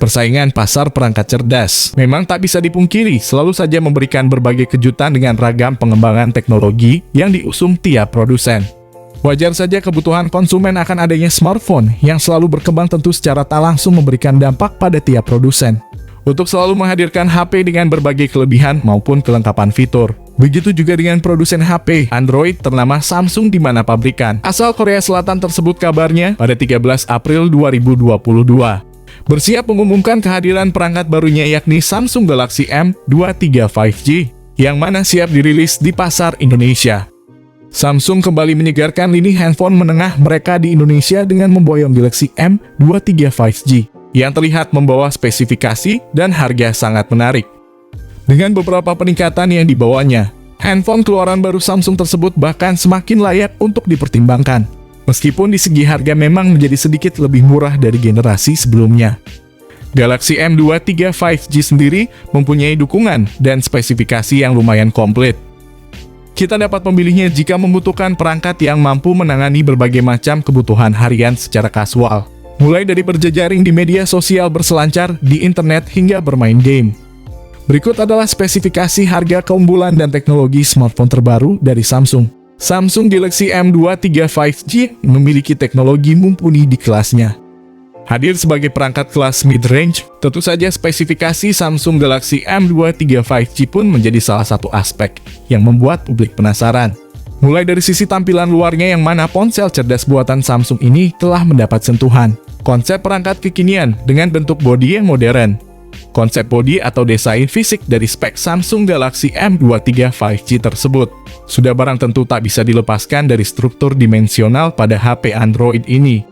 Persaingan pasar perangkat cerdas memang tak bisa dipungkiri selalu saja memberikan berbagai kejutan dengan ragam pengembangan teknologi yang diusung tiap produsen. Wajar saja kebutuhan konsumen akan adanya smartphone yang selalu berkembang tentu secara tak langsung memberikan dampak pada tiap produsen untuk selalu menghadirkan HP dengan berbagai kelebihan maupun kelengkapan fitur. Begitu juga dengan produsen HP Android ternama Samsung di mana pabrikan asal Korea Selatan tersebut kabarnya pada 13 April 2022 bersiap mengumumkan kehadiran perangkat barunya yakni Samsung Galaxy M23 5G yang mana siap dirilis di pasar Indonesia. Samsung kembali menyegarkan lini handphone menengah mereka di Indonesia dengan memboyong Galaxy M23 5G yang terlihat membawa spesifikasi dan harga sangat menarik. Dengan beberapa peningkatan yang dibawanya, handphone keluaran baru Samsung tersebut bahkan semakin layak untuk dipertimbangkan. Meskipun di segi harga memang menjadi sedikit lebih murah dari generasi sebelumnya. Galaxy M23 5G sendiri mempunyai dukungan dan spesifikasi yang lumayan komplit. Kita dapat memilihnya jika membutuhkan perangkat yang mampu menangani berbagai macam kebutuhan harian secara kasual. Mulai dari berjejaring di media sosial berselancar, di internet, hingga bermain game. Berikut adalah spesifikasi harga keunggulan dan teknologi smartphone terbaru dari Samsung. Samsung Galaxy M23 5G memiliki teknologi mumpuni di kelasnya. Hadir sebagai perangkat kelas mid-range, tentu saja spesifikasi Samsung Galaxy M23 5G pun menjadi salah satu aspek yang membuat publik penasaran. Mulai dari sisi tampilan luarnya yang mana ponsel cerdas buatan Samsung ini telah mendapat sentuhan konsep perangkat kekinian dengan bentuk bodi yang modern. Konsep bodi atau desain fisik dari spek Samsung Galaxy M23 5G tersebut sudah barang tentu tak bisa dilepaskan dari struktur dimensional pada HP Android ini.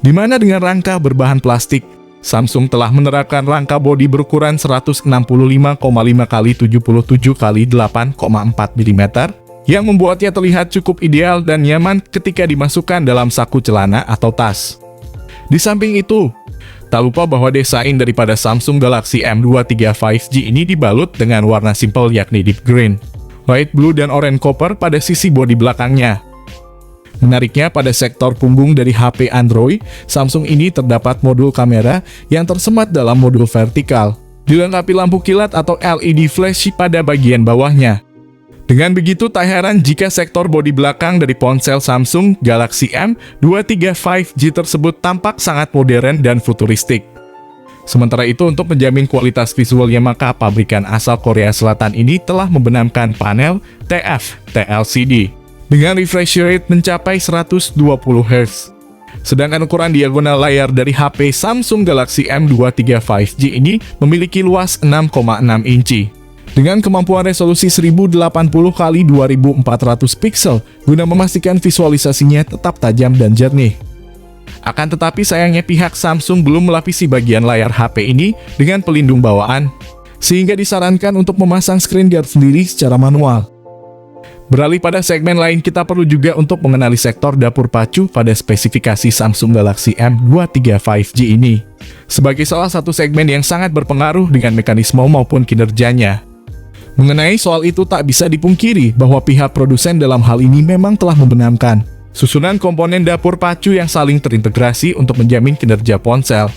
Di mana dengan rangka berbahan plastik, Samsung telah menerapkan rangka bodi berukuran 165,5 x 77 x 8,4 mm yang membuatnya terlihat cukup ideal dan nyaman ketika dimasukkan dalam saku celana atau tas. Di samping itu, tak lupa bahwa desain daripada Samsung Galaxy M23 5G ini dibalut dengan warna simpel yakni deep green, light blue, dan orange copper pada sisi bodi belakangnya. Menariknya, pada sektor punggung dari HP Android, Samsung ini terdapat modul kamera yang tersemat dalam modul vertikal, dilengkapi lampu kilat atau LED flash pada bagian bawahnya. Dengan begitu, tak heran jika sektor bodi belakang dari ponsel Samsung Galaxy M23 5G tersebut tampak sangat modern dan futuristik. Sementara itu, untuk menjamin kualitas visualnya, maka pabrikan asal Korea Selatan ini telah membenamkan panel TFT LCD dengan refresh rate mencapai 120 Hz. Sedangkan ukuran diagonal layar dari HP Samsung Galaxy M23 5G ini memiliki luas 6,6 inci. Dengan kemampuan resolusi 1080 x 2400 pixel guna memastikan visualisasinya tetap tajam dan jernih. Akan tetapi sayangnya pihak Samsung belum melapisi bagian layar HP ini dengan pelindung bawaan, sehingga disarankan untuk memasang screen guard sendiri secara manual. Beralih pada segmen lain, kita perlu juga untuk mengenali sektor dapur pacu pada spesifikasi Samsung Galaxy M23 5G ini, sebagai salah satu segmen yang sangat berpengaruh dengan mekanisme maupun kinerjanya. Mengenai soal itu tak bisa dipungkiri bahwa pihak produsen dalam hal ini memang telah membenamkan susunan komponen dapur pacu yang saling terintegrasi untuk menjamin kinerja ponsel.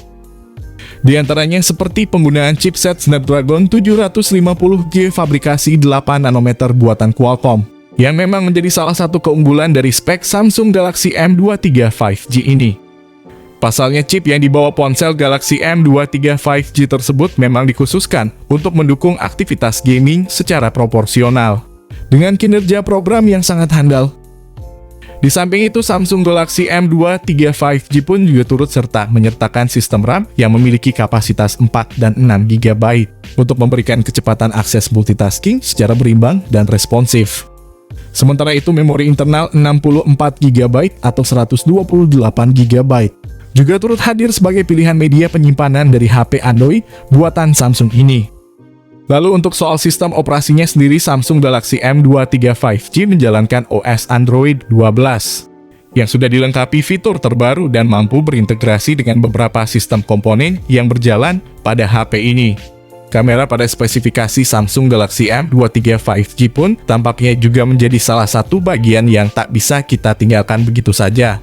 Di antaranya seperti penggunaan chipset Snapdragon 750G fabrikasi 8 nanometer buatan Qualcomm, yang memang menjadi salah satu keunggulan dari spek Samsung Galaxy M23 5G ini. Pasalnya, chip yang dibawa ponsel Galaxy M23 5G tersebut memang dikhususkan untuk mendukung aktivitas gaming secara proporsional, dengan kinerja program yang sangat handal. Di samping itu, Samsung Galaxy M23 5G pun juga turut serta menyertakan sistem RAM yang memiliki kapasitas 4 dan 6 GB untuk memberikan kecepatan akses multitasking secara berimbang dan responsif. Sementara itu, memori internal 64 GB atau 128 GB juga turut hadir sebagai pilihan media penyimpanan dari HP Android buatan Samsung ini. Lalu untuk soal sistem operasinya sendiri, Samsung Galaxy M23 5G menjalankan OS Android 12 yang sudah dilengkapi fitur terbaru dan mampu berintegrasi dengan beberapa sistem komponen yang berjalan pada HP ini. Kamera pada spesifikasi Samsung Galaxy M23 5G pun tampaknya juga menjadi salah satu bagian yang tak bisa kita tinggalkan begitu saja.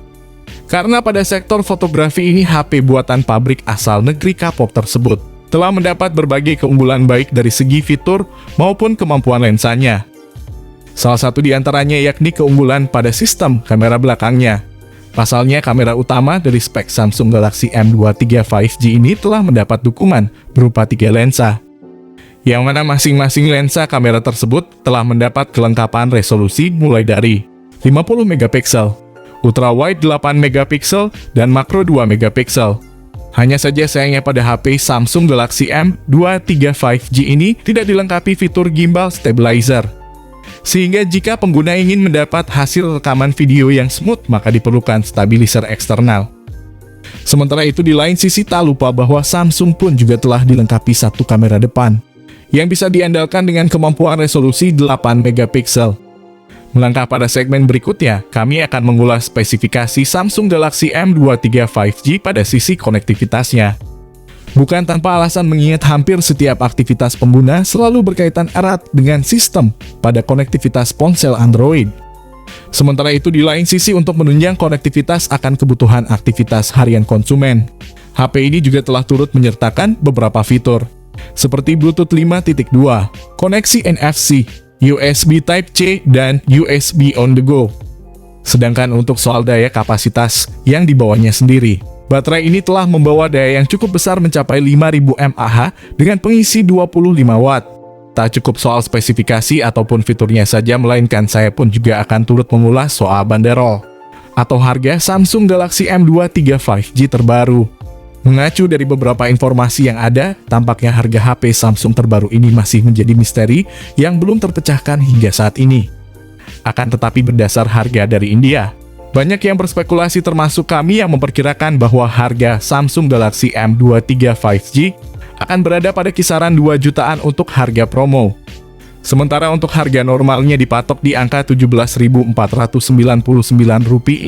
Karena pada sektor fotografi ini HP buatan pabrik asal negeri K-pop tersebut telah mendapat berbagai keunggulan baik dari segi fitur maupun kemampuan lensanya. Salah satu di antaranya yakni keunggulan pada sistem kamera belakangnya. Pasalnya kamera utama dari spek Samsung Galaxy M23 5G ini telah mendapat dukungan berupa 3 lensa. Yang mana masing-masing lensa kamera tersebut telah mendapat kelengkapan resolusi mulai dari 50 megapiksel, ultra wide 8 megapiksel, dan makro 2 megapiksel. Hanya saja sayangnya pada HP Samsung Galaxy M23 5G ini tidak dilengkapi fitur gimbal stabilizer. Sehingga jika pengguna ingin mendapat hasil rekaman video yang smooth, maka diperlukan stabilizer eksternal. Sementara itu di lain sisi tak lupa bahwa Samsung pun juga telah dilengkapi satu kamera depan yang bisa diandalkan dengan kemampuan resolusi 8 megapiksel. Melangkah pada segmen berikutnya, kami akan mengulas spesifikasi Samsung Galaxy M23 5G pada sisi konektivitasnya. Bukan tanpa alasan mengingat hampir setiap aktivitas pengguna selalu berkaitan erat dengan sistem pada konektivitas ponsel Android. Sementara itu di lain sisi untuk menunjang konektivitas akan kebutuhan aktivitas harian konsumen, HP ini juga telah turut menyertakan beberapa fitur, seperti Bluetooth 5.2, koneksi NFC, USB Type-C, dan USB on the go. Sedangkan untuk soal daya kapasitas yang dibawanya sendiri, baterai ini telah membawa daya yang cukup besar mencapai 5000 mAh dengan pengisi 25 Watt. Tak cukup soal spesifikasi ataupun fiturnya saja, melainkan saya pun juga akan turut mengulas soal bandrol atau harga Samsung Galaxy M23 5G terbaru. Mengacu dari beberapa informasi yang ada, tampaknya harga HP Samsung terbaru ini masih menjadi misteri yang belum terpecahkan hingga saat ini. Akan tetapi berdasar harga dari India, banyak yang berspekulasi termasuk kami yang memperkirakan bahwa harga Samsung Galaxy M23 5G akan berada pada kisaran 2 jutaan untuk harga promo. Sementara untuk harga normalnya dipatok di angka Rp17.499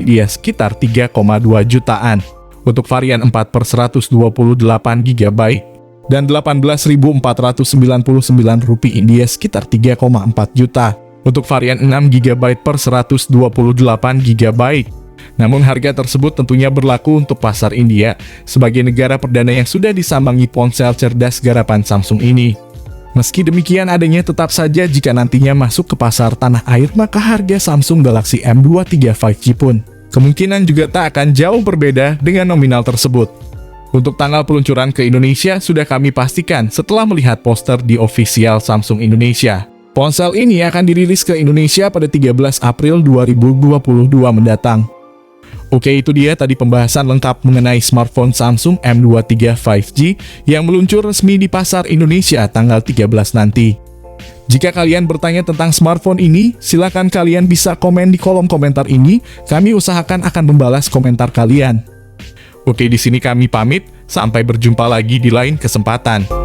India sekitar 3,2 jutaan untuk varian 4/128 GB dan Rp18.499 India sekitar 3,4 juta untuk varian 6 GB per 128 GB. Namun harga tersebut tentunya berlaku untuk pasar India sebagai negara perdana yang sudah disambangi ponsel cerdas garapan Samsung ini. Meski demikian, adanya tetap saja jika nantinya masuk ke pasar tanah air, maka harga Samsung Galaxy M23 5G pun kemungkinan juga tak akan jauh berbeda dengan nominal tersebut. Untuk tanggal peluncuran ke Indonesia sudah kami pastikan setelah melihat poster di official Samsung Indonesia. Ponsel ini akan dirilis ke Indonesia pada 13 April 2022 mendatang. Oke, itu dia tadi pembahasan lengkap mengenai smartphone Samsung M23 5G yang meluncur resmi di pasar Indonesia tanggal 13 nanti. Jika kalian bertanya tentang smartphone ini, silakan kalian bisa komen di kolom komentar ini. Kami usahakan akan membalas komentar kalian. Oke, di sini kami pamit. Sampai berjumpa lagi di lain kesempatan.